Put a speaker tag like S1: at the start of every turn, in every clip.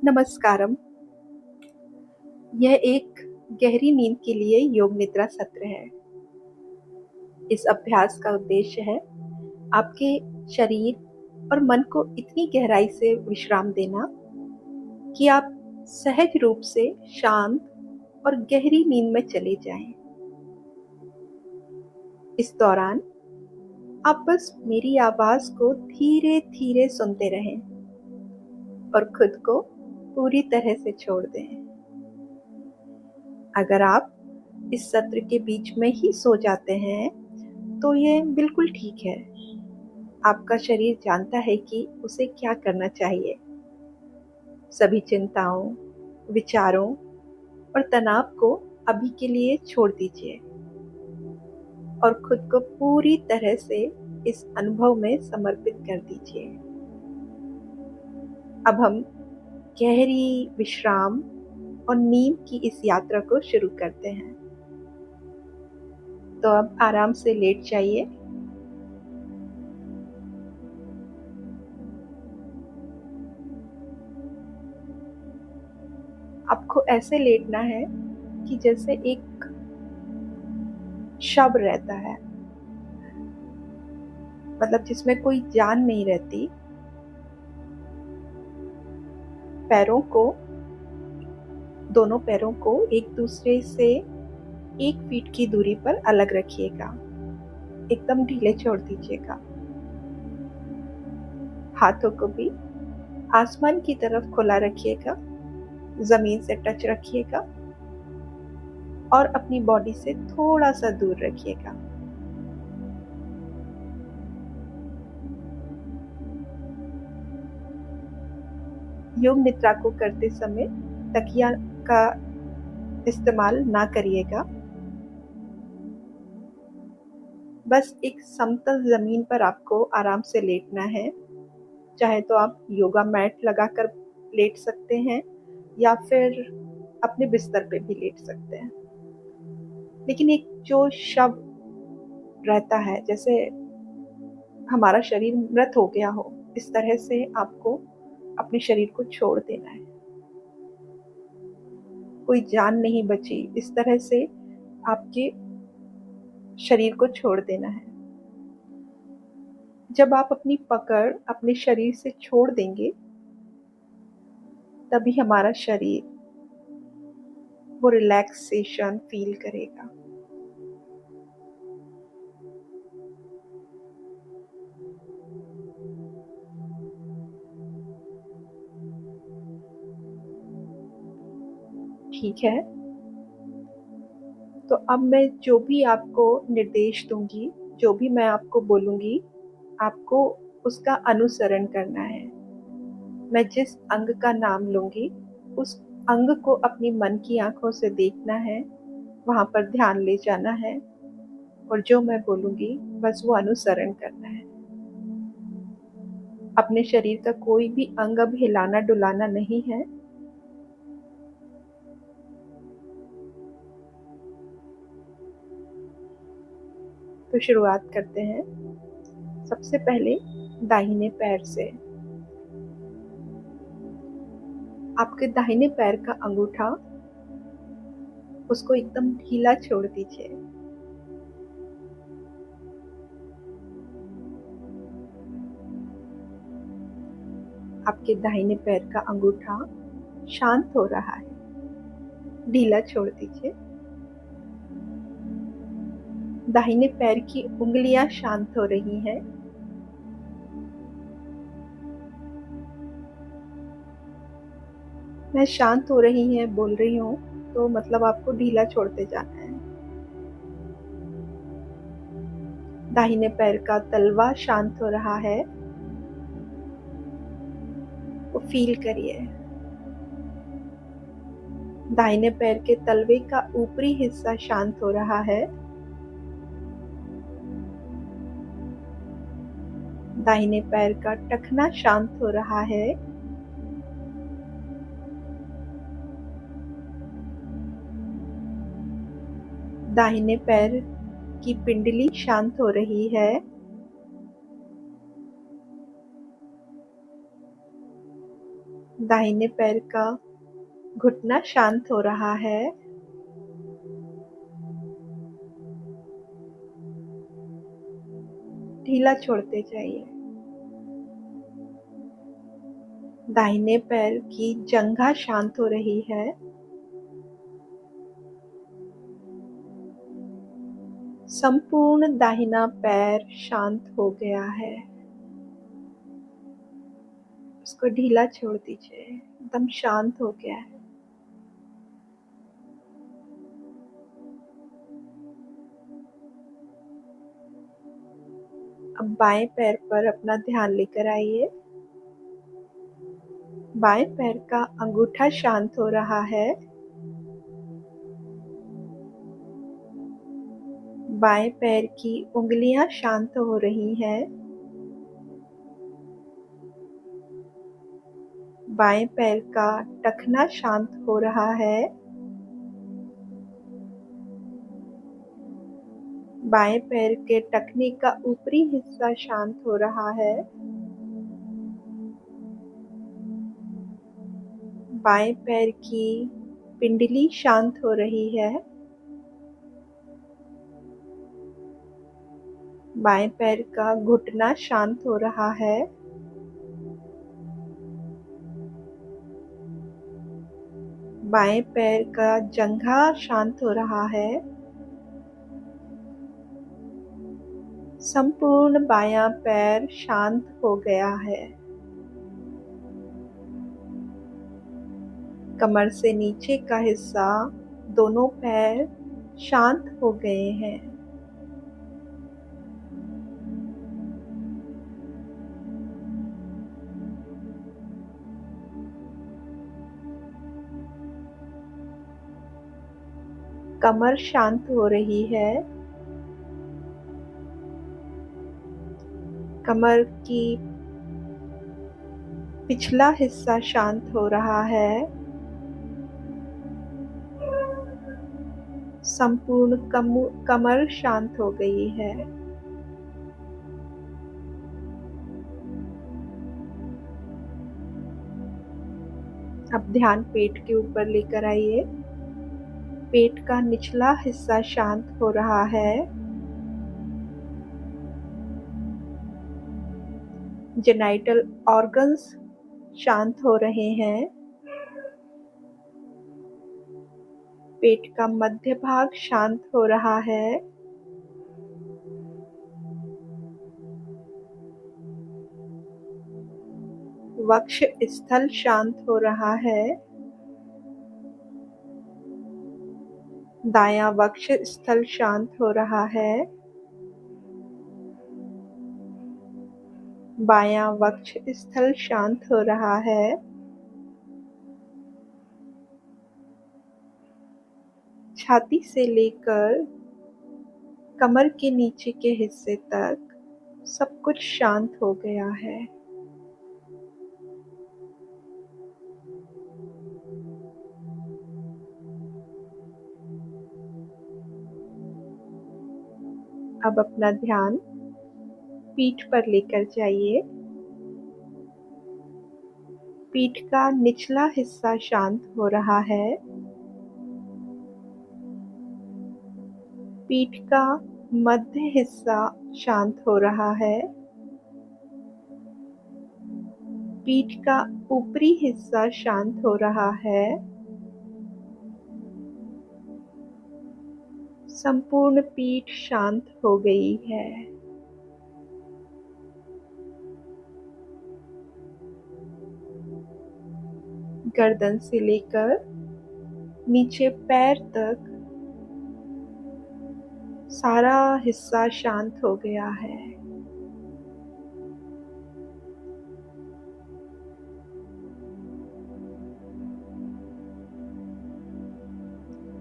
S1: नमस्कारम। यह एक गहरी नींद के लिए योग निद्रा सत्र है। इस अभ्यास का उद्देश्य है आपके शरीर और मन को इतनी गहराई से विश्राम देना कि आप सहज रूप से शांत और गहरी नींद में चले जाएं। इस दौरान आप बस मेरी आवाज को धीरे धीरे सुनते रहें और खुद को पूरी तरह से छोड़ दें। अगर आप इस सत्र के बीच में ही सो जाते हैं तो ये बिल्कुल ठीक है। आपका शरीर जानता है कि उसे क्या करना चाहिए। सभी चिंताओं, विचारों और तनाव को अभी के लिए छोड़ दीजिए और खुद को पूरी तरह से इस अनुभव में समर्पित कर दीजिए। अब हम गहरी विश्राम और नींद की इस यात्रा को शुरू करते हैं। तो अब आराम से लेट जाइए। आपको ऐसे लेटना है कि जैसे एक शव रहता है, मतलब जिसमें कोई जान नहीं रहती। दोनों पैरों को एक दूसरे से 1 फीट की दूरी पर अलग रखिएगा। एकदम ढीले छोड़ दीजिएगा। हाथों को भी आसमान की तरफ खुला रखिएगा, जमीन से टच रखिएगा और अपनी बॉडी से थोड़ा सा दूर रखिएगा। योग निद्रा को करते समय तकिया का इस्तेमाल ना करिएगा। बस एक समतल जमीन पर आपको आराम से लेटना है। चाहे तो आप योगा मैट लगाकर लेट सकते हैं या फिर अपने बिस्तर पे भी लेट सकते हैं। लेकिन एक जो शव रहता है, जैसे हमारा शरीर मृत हो गया हो, इस तरह से आपको अपने शरीर को छोड़ देना है। कोई जान नहीं बची, इस तरह से आपके शरीर को छोड़ देना है। जब आप अपनी पकड़ अपने शरीर से छोड़ देंगे, तभी हमारा शरीर वो रिलैक्सेशन फील करेगा। ठीक है, तो अब मैं जो भी आपको निर्देश दूंगी, जो भी मैं आपको बोलूंगी, आपको उसका अनुसरण करना है। मैं जिस अंग का नाम लूंगी, उस अंग को अपनी मन की आंखों से देखना है, वहां पर ध्यान ले जाना है और जो मैं बोलूंगी बस वो अनुसरण करना है। अपने शरीर का कोई भी अंग अब हिलाना डुलाना नहीं है। तो शुरुआत करते हैं। सबसे पहले दाहिने पैर से। आपके दाहिने पैर का अंगूठा, उसको एकदम ढीला छोड़ दीजिए। आपके दाहिने पैर का अंगूठा शांत हो रहा है, ढीला छोड़ दीजिए। दाहिने पैर की उंगलियां शांत हो रही हैं। मैं शांत हो रही है बोल रही हूँ, तो मतलब आपको ढीला छोड़ते जाना है। दाहिने पैर का तलवा शांत हो रहा है, वो फील करिए। दाहिने पैर के तलवे का ऊपरी हिस्सा शांत हो रहा है। दाहिने पैर का टखना शांत हो रहा है। दाहिने पैर की पिंडली शांत हो रही है। दाहिने पैर का घुटना शांत हो रहा है। ढीला छोड़ते जाइए। दाहिने पैर की जंघा शांत हो रही है। संपूर्ण दाहिना पैर शांत हो गया है। उसको ढीला छोड़ दीजिए, एकदम शांत हो गया है। अब बाएं पैर पर अपना ध्यान लेकर आइए। बाएं पैर का अंगूठा शांत हो रहा है। बाएं पैर की उंगलियां शांत हो रही हैं। बाएं पैर का टखना शांत हो रहा है। बाएं पैर के टखने का ऊपरी हिस्सा शांत हो रहा है। बाएं पैर की पिंडली शांत हो रही है। बाएं पैर का घुटना शांत हो रहा है। बाएं पैर का जंघा शांत हो रहा है। संपूर्ण बायां पैर शांत हो गया है। कमर से नीचे का हिस्सा, दोनों पैर शांत हो गए हैं। कमर शांत हो रही है। कमर की पिछला हिस्सा शांत हो रहा है। संपूर्ण कमर शांत हो गई है। अब ध्यान पेट के ऊपर लेकर आइए। पेट का निचला हिस्सा शांत हो रहा है। जेनाइटल ऑर्गन्स शांत हो रहे हैं। पेट का मध्य भाग शांत हो रहा है। वक्ष स्थल शांत हो रहा है। दायां वक्ष स्थल शांत हो रहा है। बायां वक्ष स्थल शांत हो रहा है। छाती से लेकर कमर के नीचे के हिस्से तक सब कुछ शांत हो गया है। अब अपना ध्यान पीठ पर लेकर जाइए। पीठ का निचला हिस्सा शांत हो रहा है। पीठ का मध्य हिस्सा शांत हो रहा है। पीठ का ऊपरी हिस्सा शांत हो रहा है। संपूर्ण पीठ शांत हो गई है। गर्दन से लेकर नीचे पैर तक सारा हिस्सा शांत हो गया है।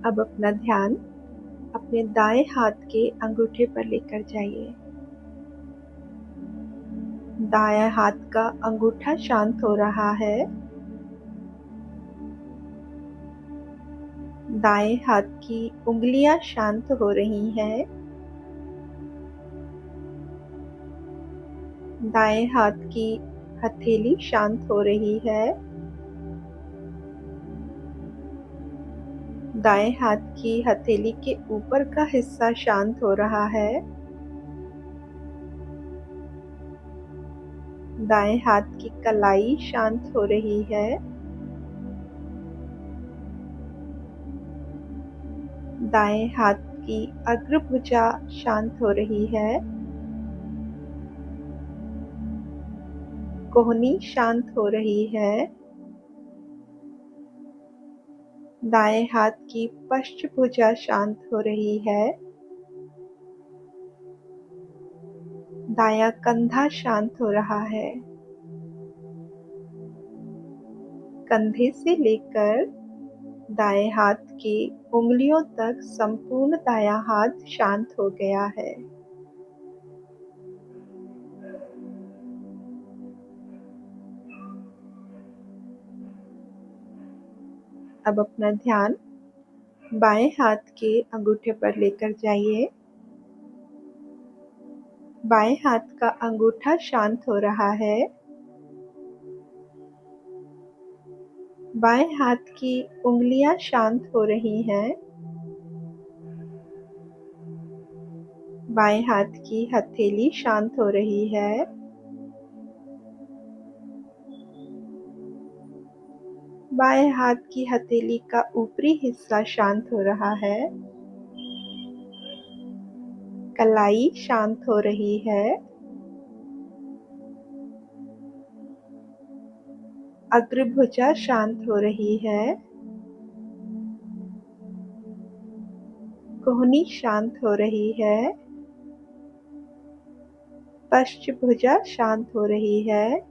S1: अब अपना ध्यान अपने दाएं हाथ के अंगूठे पर लेकर जाइए। दाएं हाथ का अंगूठा शांत हो रहा है। दाएं हाथ की उंगलियां शांत हो रही हैं। दाएं हाथ की हथेली शांत हो रही है। दाएं हाथ की हथेली के ऊपर का हिस्सा शांत हो रहा है। दाएं हाथ की कलाई शांत हो रही है। दाएं हाथ की अग्रभुजा शांत हो रही है। कोहनी शांत हो रही है। दाएं हाथ की पश्चभुजा शांत हो रही है। दायां कंधा शांत हो रहा है। कंधे से लेकर दाएं हाथ की उंगलियों तक संपूर्ण दायां हाथ शांत हो गया है। अब अपना ध्यान बाएं हाथ के अंगूठे पर लेकर जाइए। बाएं हाथ का अंगूठा शांत हो रहा है। बाएं हाथ की उंगलियां शांत हो रही हैं। बाएं हाथ की हथेली शांत हो रही है। बाएं हाथ की हथेली का ऊपरी हिस्सा शांत हो रहा है। कलाई शांत हो रही है। अग्रभुजा शांत हो रही है। कोहनी शांत हो रही है। पश्चभुजा शांत हो रही है।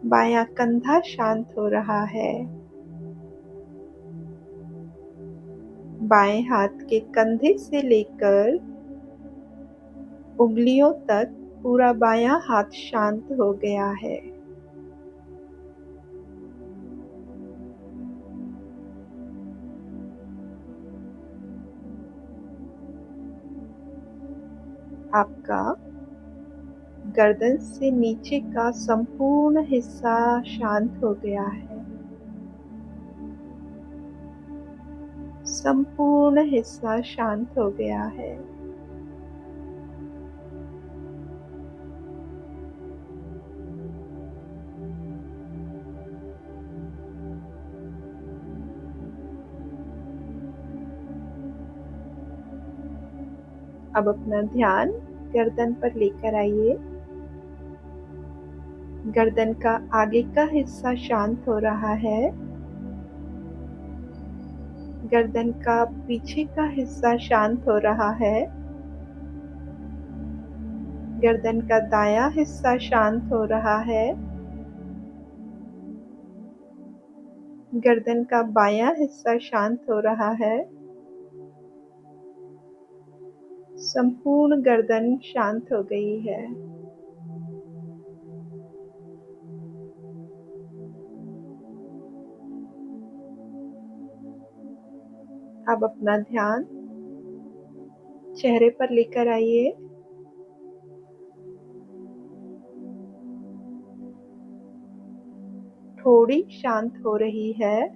S1: बायां कंधा शांत हो रहा है। बाएं हाथ के कंधे से लेकर उंगलियों तक पूरा बायां हाथ शांत हो गया है। आपका गर्दन से नीचे का संपूर्ण हिस्सा शांत हो गया है। संपूर्ण हिस्सा शांत हो गया है। अब अपना ध्यान गर्दन पर लेकर आइए। गर्दन का आगे का हिस्सा शांत हो रहा है। गर्दन का पीछे का हिस्सा शांत हो रहा है। गर्दन का दायां हिस्सा शांत हो रहा है। गर्दन का बायां हिस्सा शांत हो रहा है। संपूर्ण गर्दन शांत हो गई है। अब अपना ध्यान चेहरे पर लेकर आइए। थोड़ी शांत हो रही है।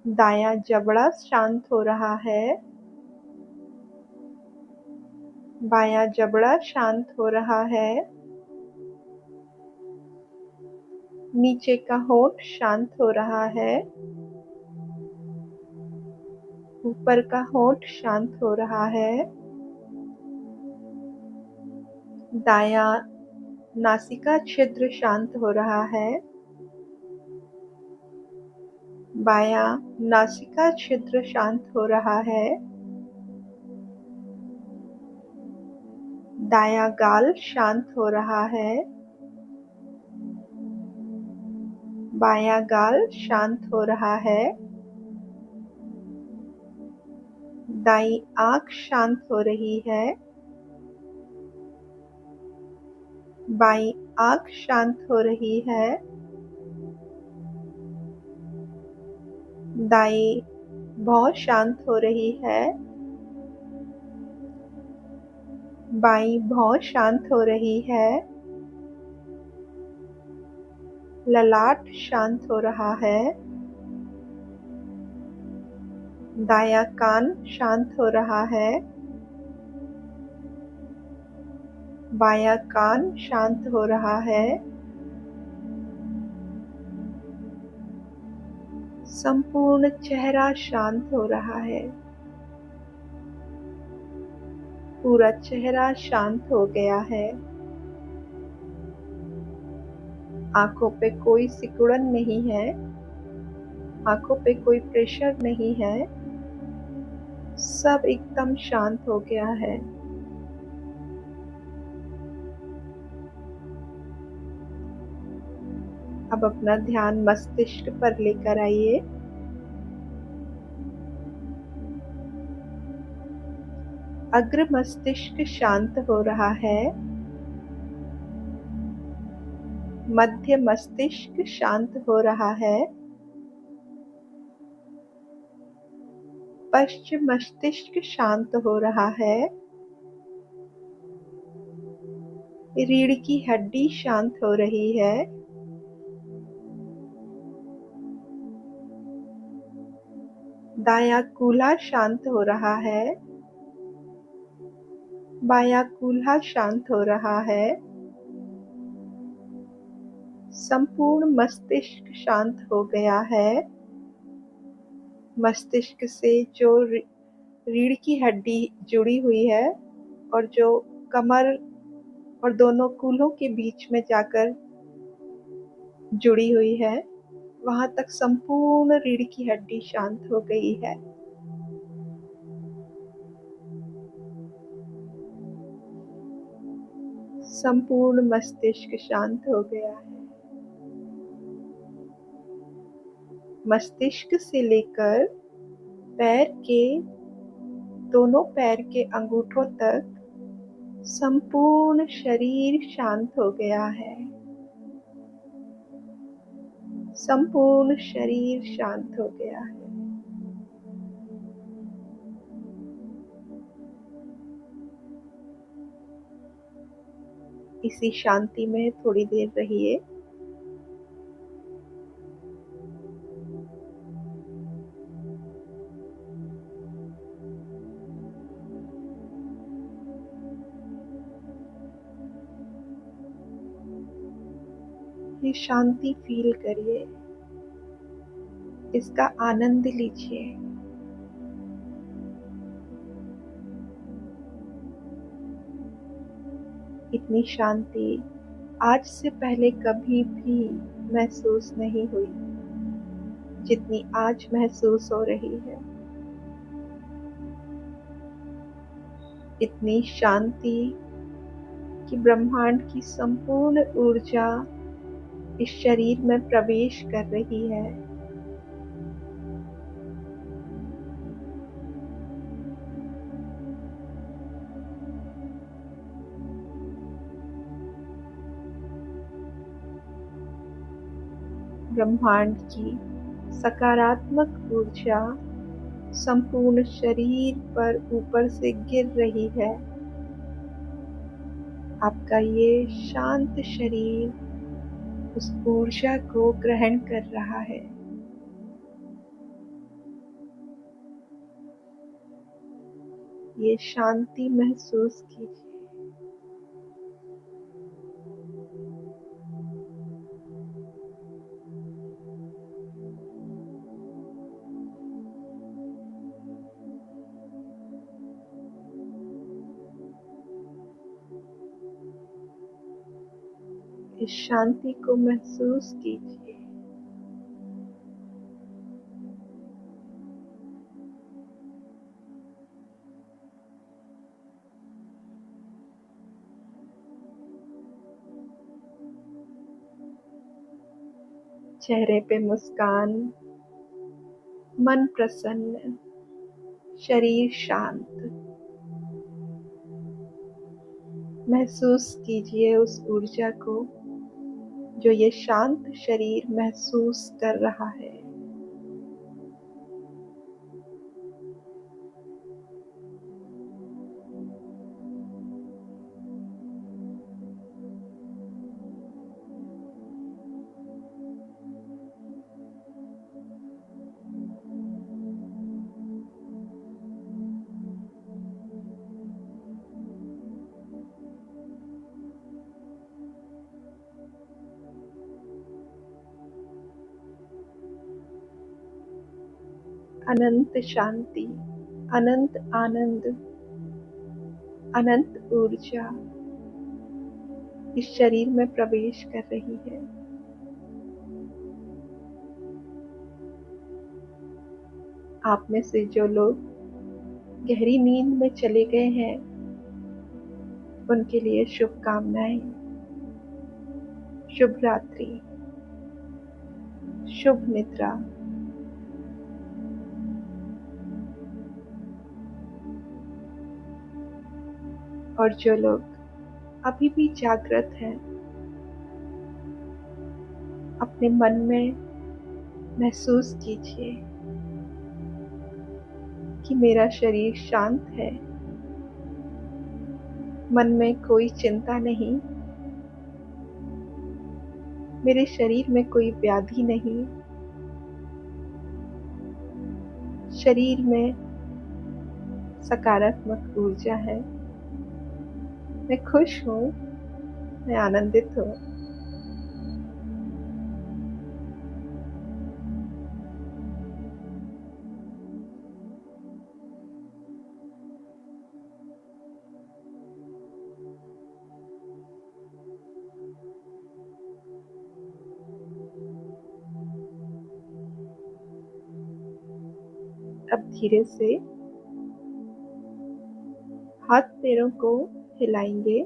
S1: दायां जबड़ा शांत हो रहा है। बायां जबड़ा शांत हो रहा है। नीचे का होंठ शांत हो रहा है। ऊपर का होंठ शांत हो रहा है। दायां नासिका छिद्र शांत हो रहा है। बायां नासिका छिद्र शांत हो रहा है। दायां गाल शांत हो रहा है। बायां गाल शांत हो रहा है। दाईं आंख शांत हो रही है। बाईं आंख शांत हो रही है। दाईं भौं शांत हो रही है। बाईं भौं शांत हो रही है। ललाट शांत हो रहा है, दायां कान शांत हो रहा है, बायां कान शांत हो रहा है, संपूर्ण चेहरा शांत हो रहा है, पूरा चेहरा शांत हो गया है। आंखों पे कोई सिकुड़न नहीं है, आंखों पे कोई प्रेशर नहीं है, सब एकदम शांत हो गया है। अब अपना ध्यान मस्तिष्क पर लेकर आइए। अग्र मस्तिष्क शांत हो रहा है, मध्य मस्तिष्क शांत हो रहा है, पश्चिम मस्तिष्क शांत हो रहा है, रीढ़ की हड्डी शांत हो रही है, दायां कूल्हा शांत हो रहा है, बायां कूल्हा शांत हो रहा है, संपूर्ण मस्तिष्क शांत हो गया है। मस्तिष्क से जो रीढ़ की हड्डी जुड़ी हुई है और जो कमर और दोनों कूल्हों के बीच में जाकर जुड़ी हुई है, वहां तक संपूर्ण रीढ़ की हड्डी शांत हो गई है। संपूर्ण मस्तिष्क शांत हो गया है। मस्तिष्क से लेकर पैर के दोनों पैर के अंगूठों तक संपूर्ण शरीर शांत हो गया है। संपूर्ण शरीर शांत हो गया है। इसी शांति में थोड़ी देर रहिए। ये शांति फील करिए, इसका आनंद लीजिए। इतनी शांति आज से पहले कभी भी महसूस नहीं हुई जितनी आज महसूस हो रही है। इतनी शांति कि ब्रह्मांड की संपूर्ण ऊर्जा इस शरीर में प्रवेश कर रही है। ब्रह्मांड की सकारात्मक ऊर्जा संपूर्ण शरीर पर ऊपर से गिर रही है। आपका ये शांत शरीर उस ऊर्जा को ग्रहण कर रहा है। ये शांति महसूस कीजिए। इस शांति को महसूस कीजिए। चेहरे पे मुस्कान, मन प्रसन्न, शरीर शांत। महसूस कीजिए उस ऊर्जा को जो ये शांत शरीर महसूस कर रहा है। अनंत शांति, अनंत आनंद, अनंत ऊर्जा इस शरीर में प्रवेश कर रही है। आप में से जो लोग गहरी नींद में चले गए हैं, उनके लिए शुभकामनाएं। शुभ रात्रि, शुभ निद्रा। और जो लोग अभी भी जागृत हैं, अपने मन में महसूस कीजिए कि मेरा शरीर शांत है, मन में कोई चिंता नहीं, मेरे शरीर में कोई व्याधि नहीं, शरीर में सकारात्मक ऊर्जा है। मैं खुश हूँ, मैं आनंदित हूँ। अब धीरे से हाथ पैरों को हिलाएंगे।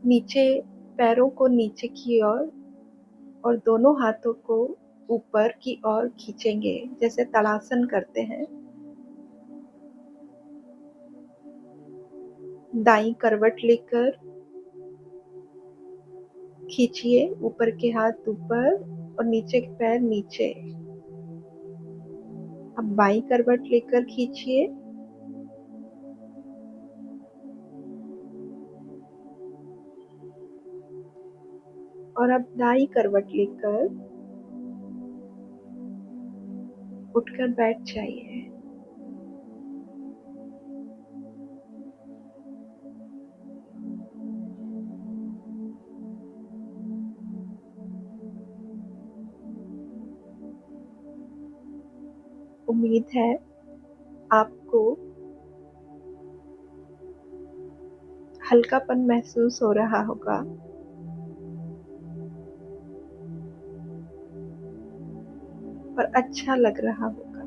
S1: नीचे पैरों को नीचे की ओर और दोनों हाथों को ऊपर की ओर खींचेंगे, जैसे ताड़ासन करते हैं। दाईं करवट लेकर खींचिए, ऊपर के हाथ ऊपर और नीचे के पैर नीचे। अब बाईं करवट लेकर खींचिए, और अब दाईं करवट लेकर उठकर बैठ जाइए। उम्मीद है आपको हल्कापन महसूस हो रहा होगा। और अच्छा लग रहा होगा।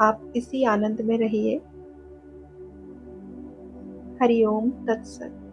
S1: आप इसी आनंद में रहिए। हरि ओम तत्सत।